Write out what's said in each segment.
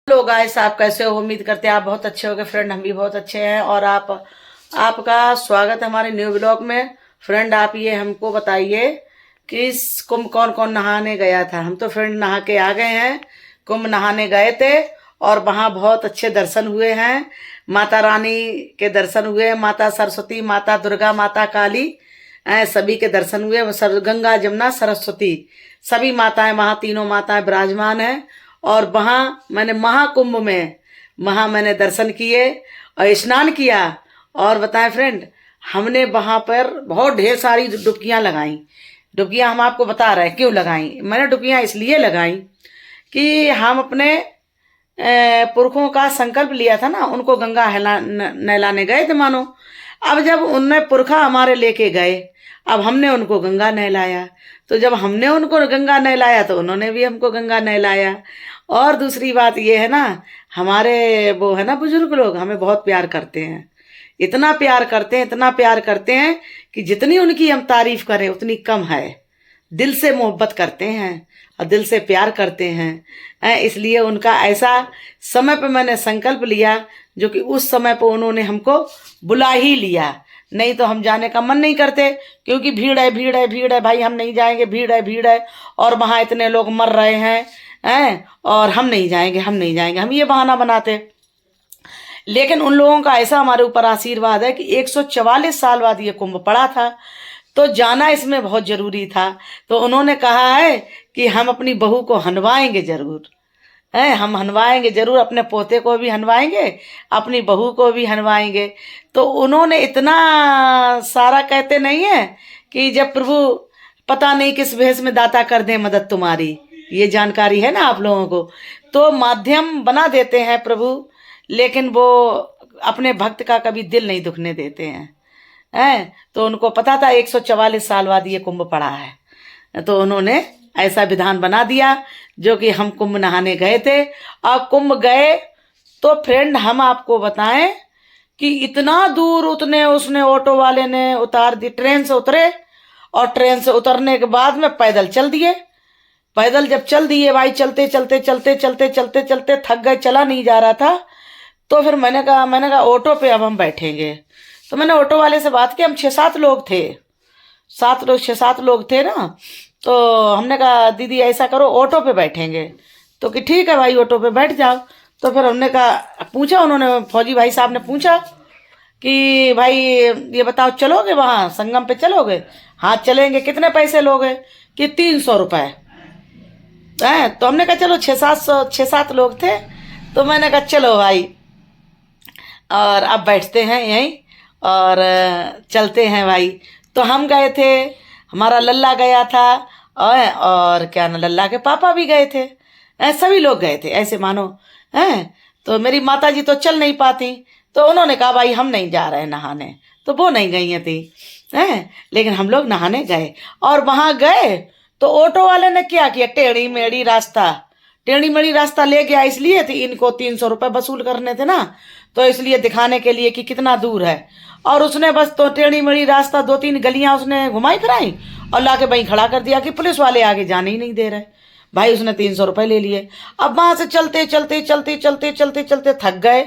Hello guys, आप कैसे हो? उम्मीद करते हैं आप बहुत अच्छे होगे। फ्रेंड, हम भी बहुत अच्छे हैं और आपका स्वागत है हमारे न्यू ब्लॉग में। फ्रेंड, आप ये हमको बताइए कि इस कुंभ कौन कौन नहाने गया था। हम तो फ्रेंड नहा के आ गए हैं। कुंभ नहाने गए थे और वहाँ बहुत अच्छे दर्शन हुए हैं। माता रानी के दर्शन हुए, माता सरस्वती, माता दुर्गा, माता काली, सभी के दर्शन हुए। गंगा, जमुना, सरस्वती, सभी माताएं वहाँ, तीनों माताएं विराजमान हैं। और वहाँ मैंने महाकुंभ में वहाँ मैंने दर्शन किए और स्नान किया। और बताएं फ्रेंड, हमने वहाँ पर बहुत ढेर सारी डुबकियां लगाई। डुबकियां हम आपको बता रहे हैं क्यों लगाई। मैंने डुबकियां इसलिए लगाई कि हम अपने पुरखों का संकल्प लिया था ना, उनको गंगा नहलाने गए थे मानो। अब जब उनने पुरखा हमारे लेके गए, अब हमने उनको गंगा नहलाया। तो जब हमने उनको गंगा नहलाया तो उन्होंने भी हमको गंगा नहलाया। और दूसरी बात ये है ना, हमारे वो है ना बुजुर्ग लोग हमें बहुत प्यार करते हैं। इतना प्यार करते हैं, इतना प्यार करते हैं कि जितनी उनकी हम तारीफ करें उतनी कम है। दिल से मोहब्बत करते हैं और दिल से प्यार करते हैं। इसलिए उनका ऐसा समय पे मैंने संकल्प लिया, जो कि उस समय पे उन्होंने हमको बुला ही लिया। नहीं तो हम जाने का मन नहीं करते, क्योंकि भीड़ है, भीड़ है, भीड़ है भाई, हम नहीं जाएंगे, भीड़ है, भीड़ है। और वहां इतने लोग मर रहे हैं और हम नहीं जाएंगे, हम नहीं जाएंगे, हम ये बहाना बनाते। लेकिन उन लोगों का ऐसा हमारे ऊपर आशीर्वाद है कि 144 साल बाद ये कुंभ पड़ा था, तो जाना इसमें बहुत जरूरी था। तो उन्होंने कहा है कि हम अपनी बहू को हनवाएंगे जरूर, है हम हनवाएंगे जरूर, अपने पोते को भी हनवाएंगे, अपनी बहू को भी हनवाएंगे। तो उन्होंने इतना सारा कहते नहीं है कि जब प्रभु पता नहीं किस भेष में दाता कर दे मदद तुम्हारी, ये जानकारी है ना आप लोगों को। तो माध्यम बना देते हैं प्रभु, लेकिन वो अपने भक्त का कभी दिल नहीं दुखने देते हैं। तो उनको पता था 144 साल बाद ये कुंभ पड़ा है, तो उन्होंने ऐसा विधान बना दिया। जो कि हम कुंभ नहाने गए थे और कुंभ गए तो फ्रेंड हम आपको बताएं कि इतना दूर उतने उसने ऑटो वाले ने उतार दी। ट्रेन से उतरे और ट्रेन से उतरने के बाद में पैदल चल दिए। पैदल जब चल दिए भाई, चलते चलते चलते चलते चलते चलते थक गए, चला नहीं जा रहा था। तो फिर मैंने कहा ऑटो पे अब हम बैठेंगे। तो मैंने ऑटो वाले से बात की, हम 6-7 लोग थे, 6-7 लोग थे ना। तो हमने कहा दीदी ऐसा करो ऑटो पे बैठेंगे। तो कि ठीक है भाई, ऑटो पे बैठ जाओ। तो फिर हमने कहा, पूछा उन्होंने, फौजी भाई साहब ने पूछा कि भाई ये बताओ चलोगे वहाँ संगम पे, चलोगे? हाँ चलेंगे। कितने पैसे लोगे? कि 300 रुपये। तो हमने कहा चलो 6-7 लोग थे। तो मैंने कहा चलो भाई, और अब बैठते हैं यहीं और चलते हैं भाई। तो हम गए थे, हमारा लल्ला गया था और क्या ना, लल्ला के पापा भी गए थे। सभी लोग गए थे ऐसे मानो। तो मेरी माता जी तो चल नहीं पाती, तो उन्होंने कहा भाई हम नहीं जा रहे नहाने, तो वो नहीं गई थी। लेकिन हम लोग नहाने गए और वहां गए तो ऑटो वाले ने क्या किया, टेढ़ी मेढ़ी रास्ता ले गया। इसलिए थी इनको 300 रुपये वसूल करने थे ना, तो इसलिए दिखाने के लिए कि कितना दूर है। और उसने बस तो टेढ़ी मेढ़ी रास्ता 2-3 गलियां उसने घुमाई फिराई और लाके वहीं खड़ा कर दिया कि पुलिस वाले आगे जाने ही नहीं दे रहे। भाई उसने 300 रुपये ले लिए। अब वहां से चलते चलते चलते चलते चलते चलते थक गए।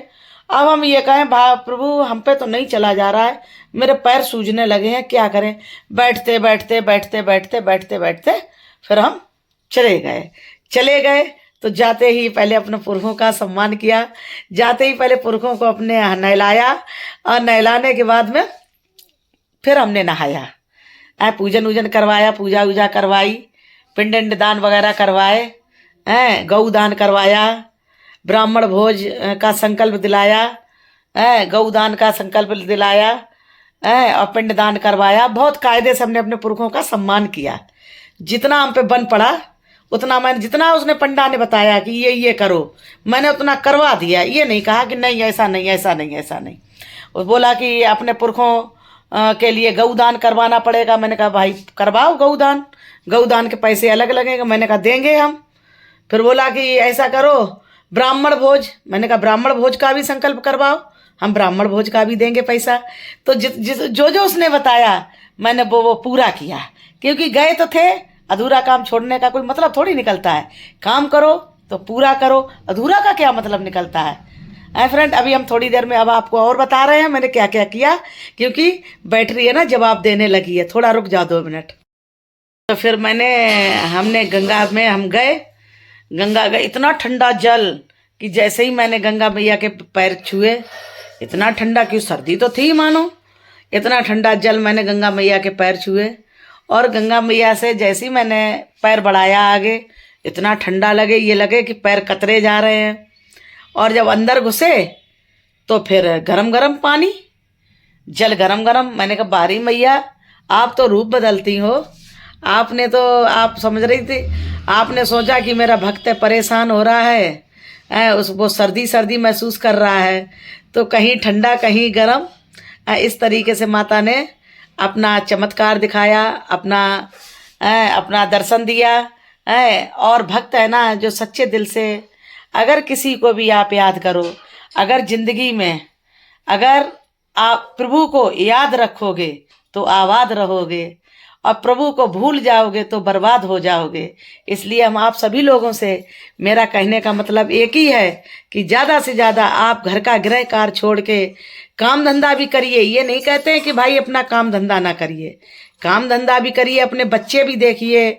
अब हम ये कहें प्रभु हम पे तो नहीं चला जा रहा है, मेरे पैर सूजने लगे हैं, क्या करें। बैठते बैठते बैठते बैठते बैठते बैठते फिर हम चले गए। तो जाते ही पहले अपने पुरखों का सम्मान किया, जाते ही पहले पुरखों को अपने नहलाया और नहलाने के बाद में फिर हमने नहाया, पूजन वूजन करवाया, पूजा वूजा करवाई, पिंड दान वगैरह करवाए, गौ दान करवाया, ब्राह्मण भोज का संकल्प दिलाया, गौ दान का संकल्प दिलाया, और पिंड दान करवाया। बहुत कायदे से हमने अपने पुरखों का सम्मान किया। जितना हम पे बन पड़ा उतना मैंने, जितना उसने पंडा ने बताया कि ये करो, मैंने उतना करवा दिया। ये नहीं कहा कि नहीं ऐसा नहीं, ऐसा नहीं, ऐसा नहीं। वो बोला कि अपने पुरखों के लिए गौदान करवाना पड़ेगा। मैंने कहा भाई करवाओ गौदान के पैसे अलग लगेंगे। मैंने कहा देंगे हम। फिर बोला कि ऐसा करो ब्राह्मण भोज, मैंने कहा ब्राह्मण भोज का भी संकल्प करवाओ, हम ब्राह्मण भोज का भी देंगे पैसा। तो जो उसने बताया मैंने वो पूरा किया, क्योंकि गए तो थे, अधूरा काम छोड़ने का कोई मतलब थोड़ी निकलता है। काम करो, तो पूरा करो, अधूरा का क्या मतलब निकलता है फ्रेंड। अभी हम थोड़ी देर में अब आपको और बता रहे हैं मैंने क्या क्या किया, क्योंकि बैटरी है ना जवाब देने लगी है, थोड़ा रुक जाओ 2 मिनट। तो फिर हमने गंगा में हम गए, गंगा गए, इतना ठंडा जल कि जैसे ही मैंने गंगा मैया के पैर छुए, इतना ठंडा कि सर्दी तो थी मानो, इतना ठंडा जल मैंने गंगा मैया के पैर छुए, और गंगा मैया से जैसे ही मैंने पैर बढ़ाया आगे, इतना ठंडा लगे, ये लगे कि पैर कतरे जा रहे हैं। और जब अंदर घुसे तो फिर गरम गरम पानी, जल गरम गरम। मैंने कहा बारी मैया आप तो रूप बदलती हो, आपने तो, आप समझ रही थी, आपने सोचा कि मेरा भक्त परेशान हो रहा है, वो सर्दी सर्दी महसूस कर रहा है, तो कहीं ठंडा कहीं गरम, इस तरीके से माता ने अपना चमत्कार दिखाया, अपना दर्शन दिया। और भक्त है ना जो सच्चे दिल से अगर किसी को भी आप याद करो, अगर जिंदगी में अगर आप प्रभु को याद रखोगे तो आबाद रहोगे, और प्रभु को भूल जाओगे तो बर्बाद हो जाओगे। इसलिए हम आप सभी लोगों से, मेरा कहने का मतलब एक ही है कि ज़्यादा से ज़्यादा आप घर का गृह कार्य छोड़ के काम धंधा भी करिए। ये नहीं कहते हैं कि भाई अपना काम धंधा ना करिए, काम धंधा भी करिए, अपने बच्चे भी देखिए,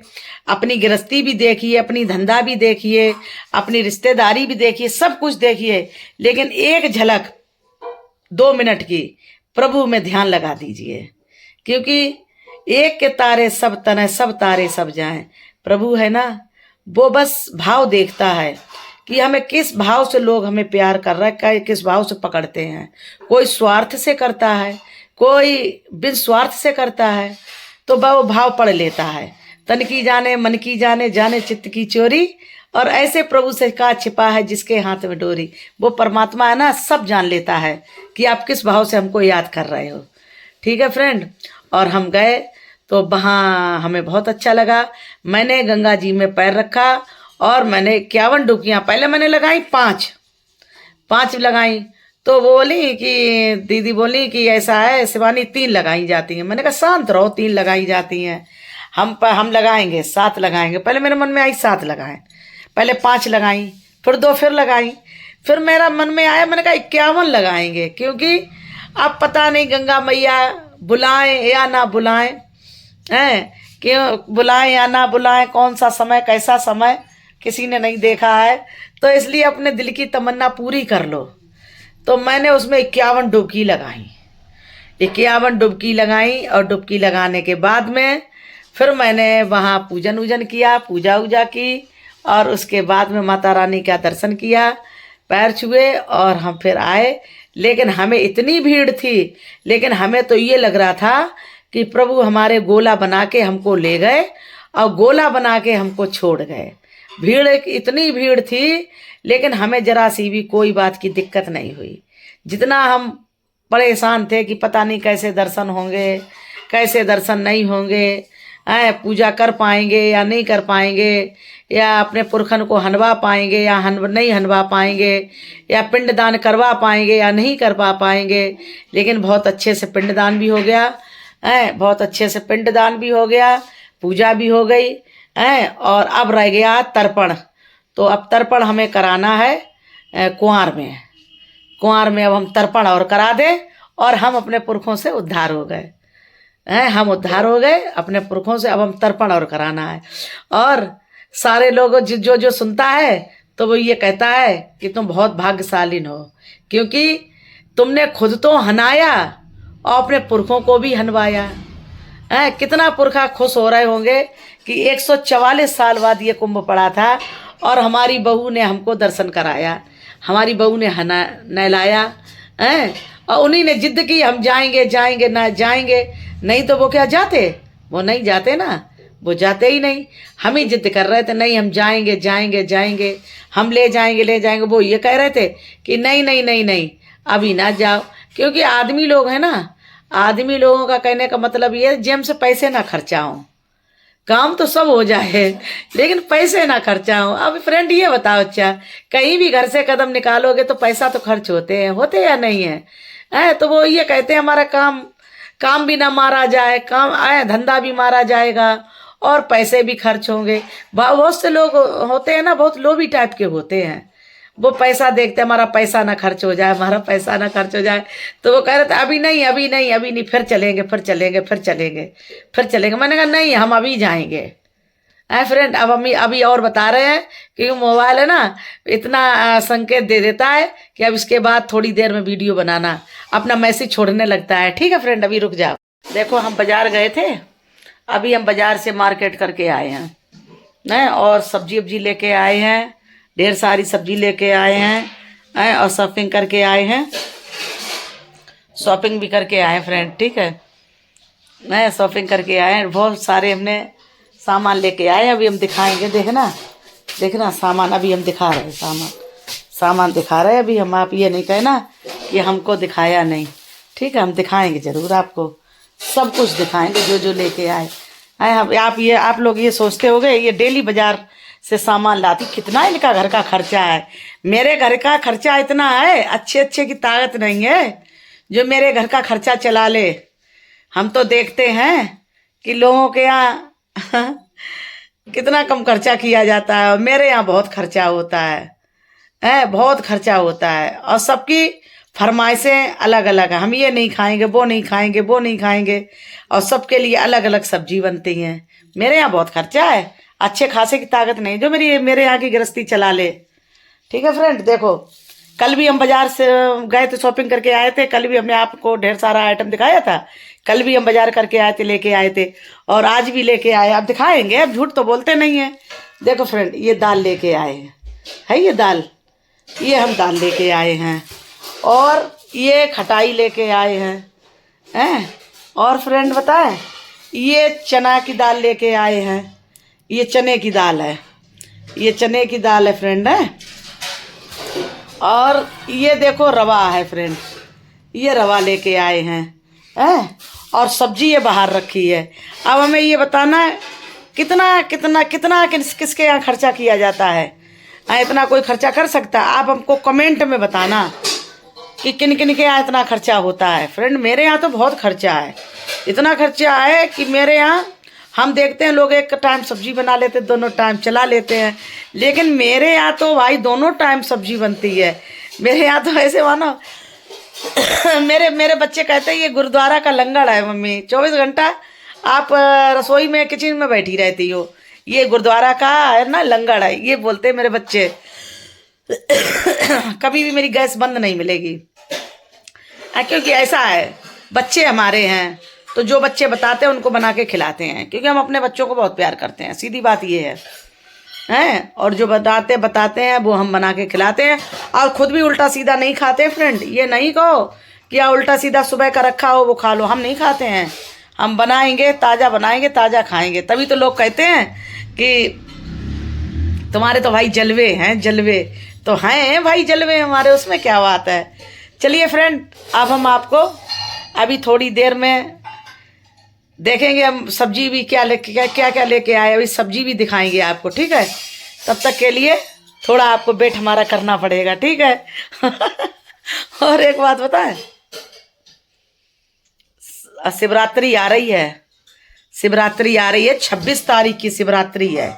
अपनी गृहस्थी भी देखिए, अपनी धंधा भी देखिए, अपनी रिश्तेदारी भी देखिए, सब कुछ देखिए, लेकिन एक झलक 2 मिनट की प्रभु में ध्यान लगा दीजिए, क्योंकि एक के तारे सब तने, सब तारे सब जाएं। प्रभु है ना, वो बस भाव देखता है कि हमें किस भाव से लोग हमें प्यार कर रहा है, किस भाव से पकड़ते हैं। कोई स्वार्थ से करता है, कोई बिन स्वार्थ से करता है, तो वो भाव पढ़ लेता है। तन की जाने मन की जाने, जाने चित्त की चोरी, और ऐसे प्रभु से का छिपा है जिसके हाथ में डोरी। वो परमात्मा है ना, सब जान लेता है कि आप किस भाव से हमको याद कर रहे हो। ठीक है फ्रेंड। और हम गए तो वहाँ हमें बहुत अच्छा लगा। मैंने गंगा जी में पैर रखा और मैंने 51 डुबकियाँ, पहले मैंने लगाई 5 लगाई, तो वो बोली कि दीदी बोली कि ऐसा है शिवानी 3 लगाई जाती हैं। मैंने कहा शांत रहो, 3 लगाई जाती हैं, हम लगाएंगे 7 लगाएंगे। पहले मेरे मन में आई 7 लगाएं, पहले 5 लगाई, फिर 2 फिर लगाई, फिर मेरा मन में आया मैंने कहा 51 लगाएंगे, क्योंकि अब पता नहीं गंगा मैया बुलाएं या ना बुलाएं, क्यों बुलाएं या ना बुलाएं, कौन सा समय कैसा समय किसी ने नहीं देखा है, तो इसलिए अपने दिल की तमन्ना पूरी कर लो। तो मैंने उसमें 51 डुबकी लगाई, 51 डुबकी लगाई, और डुबकी लगाने के बाद में फिर मैंने वहाँ पूजन वूजन किया, पूजा वूजा की, और उसके बाद में माता रानी का दर्शन किया, पैर छुए, और हम फिर आए। लेकिन हमें इतनी भीड़ थी, लेकिन हमें तो ये लग रहा था कि प्रभु हमारे गोला बना के हमको ले गए और गोला बना के हमको छोड़ गए। भीड़ इतनी भीड़ थी, लेकिन हमें जरा सी भी कोई बात की दिक्कत नहीं हुई। जितना हम परेशान थे कि पता नहीं कैसे दर्शन होंगे, कैसे दर्शन नहीं होंगे, पूजा कर पाएंगे या नहीं कर पाएंगे, या अपने पुरखन को हनवा पाएंगे या नहीं हनवा पाएंगे, या पिंडदान करवा पाएंगे या नहीं करवा पाएंगे। लेकिन बहुत अच्छे से पिंडदान भी हो गया, बहुत अच्छे से पिंडदान भी हो गया, पूजा भी हो गई, और अब रह गया तर्पण। तो अब तर्पण हमें कराना है कुंवार में अब हम तर्पण और करा दें, और हम अपने पुरखों से उद्धार हो गए, हम उद्धार हो गए अपने पुरखों से। अब हम तर्पण और कराना है, और सारे लोग जो सुनता है तो वो ये कहता है कि तुम बहुत भाग्यशालीन हो, क्योंकि तुमने खुद तो हनाया और अपने पुरखों को भी हनवाया। कितना पुरखा खुश हो रहे होंगे कि 144 साल बाद ये कुंभ पड़ा था, और हमारी बहू ने हमको दर्शन कराया, हमारी बहू ने नहलाया, और उन्हीं ने जिद की हम जाएंगे जाएंगे ना जाएंगे, नहीं तो वो क्या जाते, वो नहीं जाते ना, वो जाते ही नहीं। हम ही जिद कर रहे थे, नहीं हम जाएंगे जाएंगे जाएंगे, हम ले जाएंगे। वो ये कह रहे थे कि नहीं नहीं नहीं नहीं अभी ना जाओ, क्योंकि आदमी लोग हैं ना, आदमी लोगों का कहने का मतलब ये जेब से पैसे ना खर्चा हो, काम तो सब हो जाए लेकिन पैसे ना खर्चा हो। अब फ्रेंड ये बताओ, अच्छा कहीं भी घर से कदम निकालोगे तो पैसा तो खर्च होते या नहीं है, तो वो ये कहते हैं हमारा काम भी ना मारा जाए, काम धंधा भी मारा जाएगा, और पैसे भी खर्च होंगे। बहुत से लोग होते हैं ना, बहुत लोभी टाइप के होते हैं, वो पैसा देखते हमारा पैसा ना खर्च हो जाए, हमारा पैसा ना खर्च हो जाए, तो वो कह रहे थे अभी नहीं अभी नहीं अभी नहीं, फिर चलेंगे फिर चलेंगे फिर चलेंगे फिर चलेंगे। मैंने कहा नहीं, हम अभी जाएंगे। फ्रेंड, अब हम अभी और बता रहे हैं कि मोबाइल है ना, इतना संकेत दे देता है कि अब इसके बाद थोड़ी देर में वीडियो बनाना, अपना मैसेज छोड़ने लगता है। ठीक है फ्रेंड, अभी रुक जाओ। देखो हम बाजार गए थे, अभी हम बाजार से मार्केट करके आए हैं और सब्जी वब्जी लेके आए हैं, ढेर सारी सब्जी लेके आए हैं और शॉपिंग करके आए हैं, शॉपिंग भी करके आए फ्रेंड। ठीक है, शॉपिंग करके आए हैं, बहुत सारे हमने सामान लेके आए। अभी हम दिखाएंगे, देखना सामान अभी हम दिखा रहे हैं, सामान दिखा रहे हैं अभी हम। आप ये नहीं कहना कि हमको दिखाया नहीं। ठीक है, हम दिखाएंगे जरूर आपको, सब कुछ दिखाएंगे जो जो लेके आए। आप लोग ये सोचते होंगे ये डेली बाजार से सामान लाती, कितना इनका घर का खर्चा है। मेरे घर का खर्चा इतना है, अच्छे की ताकत नहीं है जो मेरे घर का खर्चा चला ले। हम तो देखते हैं कि लोगों के यहाँ कितना कम खर्चा किया जाता है, और मेरे यहाँ बहुत खर्चा होता है, बहुत खर्चा होता है, और सबकी फरमाइशें अलग अलग है। हम ये नहीं खाएंगे, वो नहीं खाएंगे, वो नहीं खाएंगे, और सबके लिए अलग अलग सब्जी बनती हैं। मेरे यहाँ बहुत खर्चा है, अच्छे खासे की ताकत नहीं जो मेरे यहाँ की गृहस्थी चला ले। ठीक है फ्रेंड, देखो कल भी हम बाजार से गए थे, शॉपिंग करके आए थे। कल भी हमने आपको ढेर सारा आइटम दिखाया था, कल भी हम बाजार करके आए थे, लेके आए थे, और आज भी लेके आए। अब दिखाएंगे, अब झूठ तो बोलते नहीं है। देखो फ्रेंड, ये दाल लेके आए है ये दाल, ये हम दाल लेके आए हैं, और ये खटाई लेके आए हैं और फ्रेंड बताएं, ये चना की दाल लेके आए हैं, ये चने की दाल है, ये चने की दाल है फ्रेंड और ये देखो रवा है फ्रेंड, ये रवा लेके आए हैं और सब्जी ये बाहर रखी है। अब हमें ये बताना है कितना कितना कितना किसके यहाँ खर्चा किया जाता है। इतना कोई खर्चा कर सकता है? आप हमको कमेंट में बताना कि किन किन के यहाँ इतना खर्चा होता है। फ्रेंड, मेरे यहाँ तो बहुत खर्चा है, इतना खर्चा है कि मेरे यहाँ हम देखते हैं लोग एक टाइम सब्जी बना लेते, दोनों टाइम चला लेते हैं, लेकिन मेरे यहाँ तो भाई दोनों टाइम सब्जी बनती है। मेरे यहाँ तो ऐसे मानो मेरे बच्चे कहते हैं ये गुरुद्वारा का लंगर है मम्मी, 24 घंटा आप रसोई में किचन में बैठी रहती हो, ये गुरुद्वारा का है ना लंगर है, ये बोलते हैं मेरे बच्चे। कभी भी मेरी गैस बंद नहीं मिलेगी, क्योंकि ऐसा है, बच्चे हमारे हैं तो जो बच्चे बताते हैं उनको बना के खिलाते हैं, क्योंकि हम अपने बच्चों को बहुत प्यार करते हैं, सीधी बात ये है और जो बताते हैं वो हम बना के खिलाते हैं, और खुद भी उल्टा सीधा नहीं खाते फ्रेंड। ये नहीं कहो कि उल्टा सीधा सुबह का रखा हो वो खा लो, हम नहीं खाते हैं, हम बनाएंगे, ताज़ा बनाएंगे, ताज़ा खाएंगे। तभी तो लोग कहते हैं कि तुम्हारे तो भाई जलवे हैं, जलवे तो हैं भाई, जलवे हमारे, उसमें क्या बात है। चलिए फ्रेंड, अब हम आपको अभी थोड़ी देर में देखेंगे हम सब्जी भी क्या लेके आए, अभी सब्जी भी दिखाएंगे आपको। ठीक है, तब तक के लिए थोड़ा आपको वेट हमारा करना पड़ेगा। ठीक है और एक बात बताएं, शिवरात्रि आ रही है, शिवरात्रि आ रही है, 26 तारीख की शिवरात्रि है।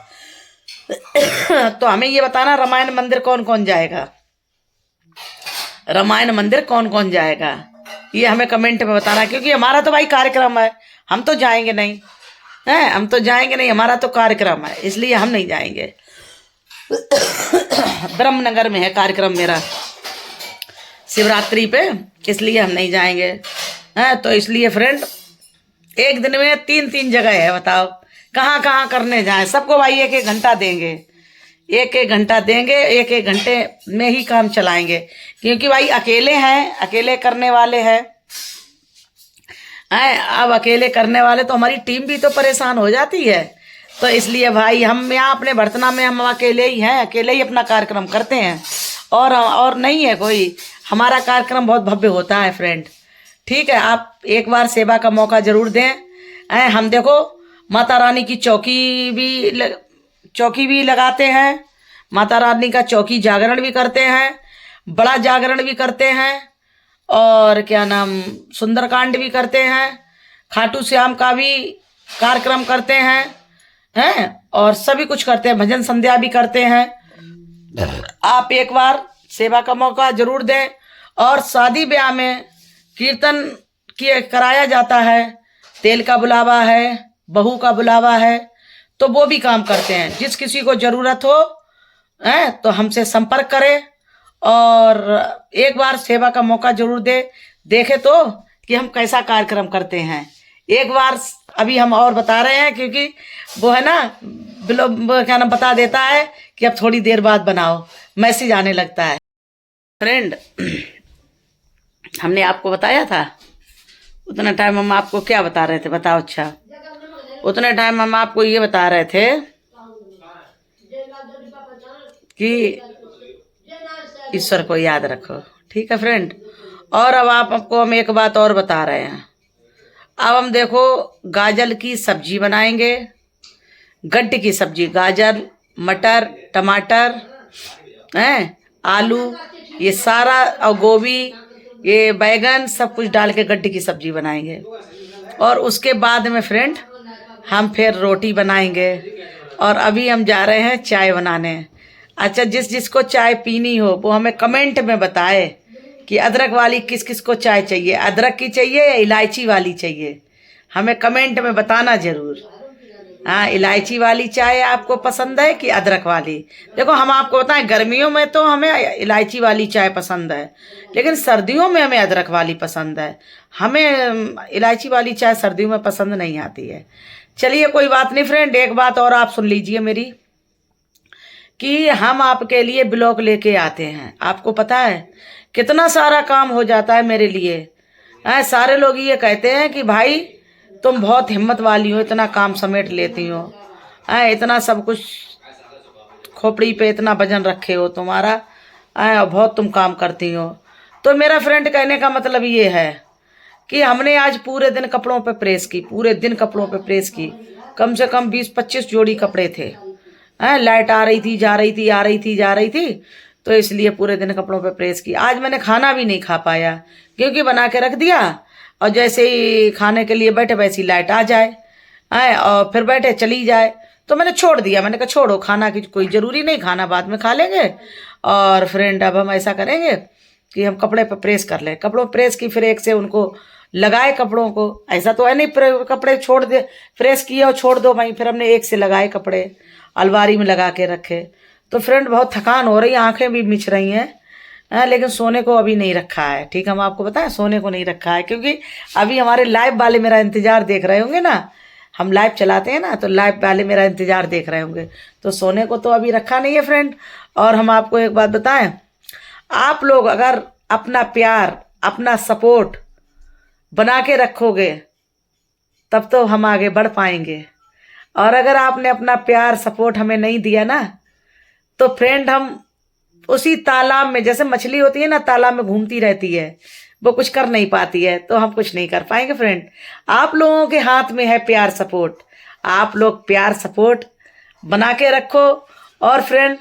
तो हमें ये बताना रामायण मंदिर कौन कौन जाएगा, रामायण मंदिर कौन कौन जाएगा, ये हमें कमेंट में बताना, क्योंकि हमारा तो भाई कार्यक्रम है, हम तो जाएंगे नहीं, हम तो जाएंगे नहीं, हमारा तो कार्यक्रम है, इसलिए हम नहीं जाएंगे। ब्रह्मनगर में है कार्यक्रम मेरा शिवरात्रि पे, इसलिए हम नहीं जाएंगे। तो इसलिए फ्रेंड, एक दिन में 3 जगह है, बताओ कहाँ कहाँ करने जाएं। सबको भाई 1-1 घंटा देंगे, 1-1 घंटा देंगे, 1-1 घंटे में ही काम चलाएंगे, क्योंकि भाई अकेले हैं, अकेले करने वाले हैं। अब अकेले करने वाले तो हमारी टीम भी तो परेशान हो जाती है, तो इसलिए भाई हम यहाँ अपने बर्तना में हम अकेले ही हैं, अकेले ही अपना कार्यक्रम करते हैं, और नहीं है कोई। हमारा कार्यक्रम बहुत भव्य होता है फ्रेंड। ठीक है, आप एक बार सेवा का मौका जरूर दें। हम देखो माता रानी की चौकी भी लगाते हैं, माता रानी का चौकी जागरण भी करते हैं, बड़ा जागरण भी करते हैं, और क्या नाम सुंदरकांड भी करते हैं, खाटू श्याम का भी कार्यक्रम करते हैं, हैं और सभी कुछ करते हैं, भजन संध्या भी करते हैं। आप एक बार सेवा का मौका जरूर दें। और शादी ब्याह में कीर्तन कराया जाता है, तेल का बुलावा है, बहू का बुलावा है, तो वो भी काम करते हैं। जिस किसी को जरूरत हो तो हमसे संपर्क करें और एक बार सेवा का मौका जरूर देखे तो कि हम कैसा कार्यक्रम करते हैं। एक बार अभी हम और बता रहे हैं, क्योंकि वो है ना क्या नाम बता देता है कि अब थोड़ी देर बाद बनाओ, मैसेज आने लगता है। फ्रेंड, हमने आपको बताया था उतना टाइम हम आपको क्या बता रहे थे बताओ? अच्छा, उतने टाइम हम आपको ये बता रहे थे कि ईश्वर को याद रखो। ठीक है फ्रेंड। और अब आपको हम एक बात और बता रहे हैं। अब हम देखो गाजर की सब्जी बनाएंगे, गड्ढे की सब्जी, गाजर, मटर, टमाटर, आलू, ये सारा, और गोभी, ये बैगन, सब कुछ डाल के गड्ढे की सब्जी बनाएंगे। और उसके बाद में फ्रेंड हम फिर रोटी बनाएंगे। और अभी हम जा रहे हैं चाय बनाने। अच्छा, जिस जिसको चाय पीनी हो वो हमें कमेंट में बताए कि अदरक वाली किस किस को चाय चाहिए, अदरक की चाहिए या इलायची वाली चाहिए, हमें कमेंट में बताना जरूर। हाँ, इलायची वाली चाय आपको पसंद है कि अदरक वाली? देखो हम आपको बताएं, गर्मियों में तो हमें इलायची वाली चाय पसंद है, लेकिन सर्दियों में हमें अदरक वाली पसंद है। हमें इलायची वाली चाय सर्दियों में पसंद नहीं आती है। चलिए कोई बात नहीं फ्रेंड, एक बात और आप सुन लीजिए मेरी, कि हम आपके लिए ब्लॉग लेके आते हैं। आपको पता है कितना सारा काम हो जाता है मेरे लिए। सारे लोग ये कहते हैं कि भाई तुम बहुत हिम्मत वाली हो, इतना काम समेट लेती हो, इतना सब कुछ खोपड़ी पे इतना वजन रखे हो तुम्हारा, बहुत तुम काम करती हो। तो मेरा फ्रेंड कहने का मतलब ये है कि हमने आज पूरे दिन कपड़ों पे प्रेस की, पूरे दिन कपड़ों पे प्रेस की, कम से कम 20-25 जोड़ी कपड़े थे। लाइट आ रही थी, जा रही थी, आ रही थी, जा रही थी, तो इसलिए पूरे दिन कपड़ों पे प्रेस की। आज मैंने खाना भी नहीं खा पाया, क्योंकि बना के रख दिया और जैसे ही खाने के लिए बैठे वैसी लाइट आ जाए और फिर बैठे चली जाए, तो मैंने छोड़ दिया। मैंने कहा छोड़ो, खाना की कोई ज़रूरी नहीं, खाना बाद में खा लेंगे। और फ्रेंड अब हम ऐसा करेंगे कि हम कपड़े पर प्रेस कर लें। कपड़ों प्रेस की, फिर एक से उनको लगाए कपड़ों को। ऐसा तो है नहीं कपड़े छोड़ दे, प्रेस किए और छोड़ दो भाई। फिर हमने एक से लगाए कपड़े, अलमारी में लगा के रखे। तो फ्रेंड बहुत थकान हो रही है, आंखें भी मिच रही हैं, लेकिन सोने को अभी नहीं रखा है। ठीक, हम आपको बताएं, सोने को नहीं रखा है, क्योंकि अभी हमारे लाइव वाले मेरा इंतजार देख रहे होंगे ना। हम लाइव चलाते हैं ना, तो लाइव वाले मेरा इंतजार देख रहे होंगे, तो सोने को तो अभी रखा नहीं है फ्रेंड। और हम आपको एक बात बताएं, आप लोग अगर अपना प्यार, अपना सपोर्ट बना के रखोगे तब तो हम आगे बढ़ पाएंगे। और अगर आपने अपना प्यार सपोर्ट हमें नहीं दिया ना, तो फ्रेंड हम उसी तालाब में, जैसे मछली होती है ना तालाब में घूमती रहती है, वो कुछ कर नहीं पाती है, तो हम कुछ नहीं कर पाएंगे फ्रेंड। आप लोगों के हाथ में है प्यार सपोर्ट। आप लोग प्यार सपोर्ट बना के रखो। और फ्रेंड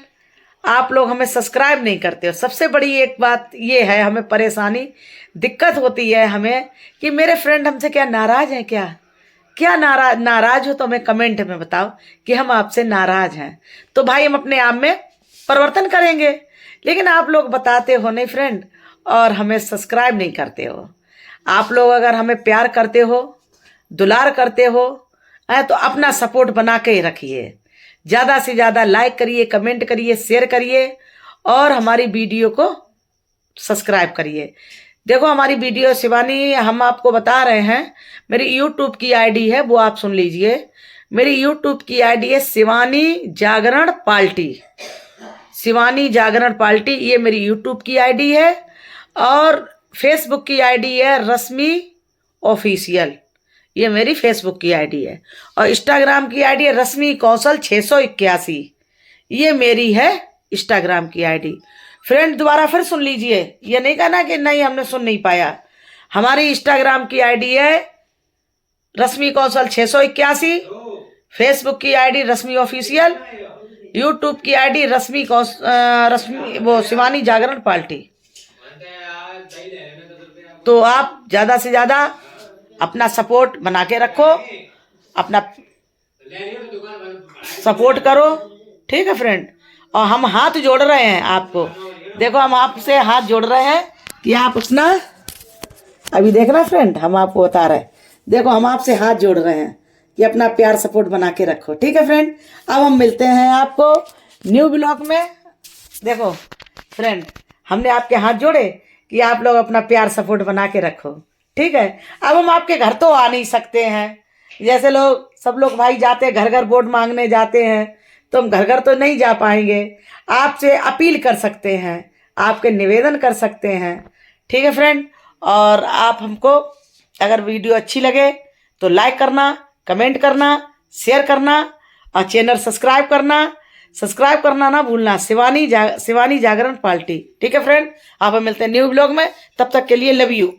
आप लोग हमें सब्सक्राइब नहीं करते हो। सबसे बड़ी एक बात ये है, हमें परेशानी, दिक्कत होती है हमें कि मेरे फ्रेंड हमसे क्या नाराज हैं, क्या नाराज हो तो हमें कमेंट में बताओ कि हम आपसे नाराज हैं, तो भाई हम अपने आप में परिवर्तन करेंगे। लेकिन आप लोग बताते हो नहीं फ्रेंड, और हमें सब्सक्राइब नहीं करते हो। आप लोग अगर हमें प्यार करते हो, दुलार करते हो, तो अपना सपोर्ट बना के ही रखिए। ज़्यादा से ज़्यादा लाइक करिए, कमेंट करिए, शेयर करिए और हमारी वीडियो को सब्सक्राइब करिए। देखो हमारी वीडियो शिवानी, हम आपको बता रहे हैं, मेरी यूट्यूब की आईडी है, वो आप सुन लीजिए। मेरी यूट्यूब की आईडी है शिवानी जागरण पार्टी। शिवानी जागरण पार्टी, ये मेरी यूट्यूब की आईडी है। और फेसबुक की आईडी है रश्मि ऑफिशियल, ये मेरी फेसबुक की आईडी है। और इंस्टाग्राम की आईडी है रश्मि कौशल 681, ये मेरी है इंस्टाग्राम की आईडी। फ्रेंड दोबारा फिर सुन लीजिए, ये नहीं कहना कि नहीं हमने सुन नहीं पाया। हमारी इंस्टाग्राम की आईडी है रश्मि कौशल 681, फेसबुक की आईडी रश्मि ऑफिशियल, यूट्यूब की आईडी रश्मि वो शिवानी जागरण पार्टी। तो आप ज़्यादा से ज़्यादा अपना सपोर्ट बना के रखो, अपना सपोर्ट करो, ठीक है फ्रेंड। और हम हाथ जोड़ रहे हैं आपको, देखो हम आपसे हाथ जोड़ रहे हैं कि आप अपना, अभी देखना फ्रेंड, हम आपको बता रहे हैं, देखो हम आपसे हाथ जोड़ रहे हैं कि अपना प्यार सपोर्ट बना के रखो, ठीक है फ्रेंड। अब हम मिलते हैं आपको न्यू ब्लॉग में। देखो फ्रेंड, हमने आपके हाथ जोड़े कि आप लोग अपना प्यार सपोर्ट बना के रखो, ठीक है। अब हम आपके घर तो आ नहीं सकते हैं, जैसे लोग सब लोग भाई जाते हैं घर घर वोट मांगने जाते हैं, तो हम घर घर तो नहीं जा पाएंगे। आपसे अपील कर सकते हैं, आपके निवेदन कर सकते हैं, ठीक है फ्रेंड। और आप हमको अगर वीडियो अच्छी लगे तो लाइक करना, कमेंट करना, शेयर करना और चैनल सब्सक्राइब करना ना भूलना, शिवानी जागरण पार्टी, ठीक है फ्रेंड। आप मिलते हैं न्यू ब्लॉग में, तब तक के लिए लव यू।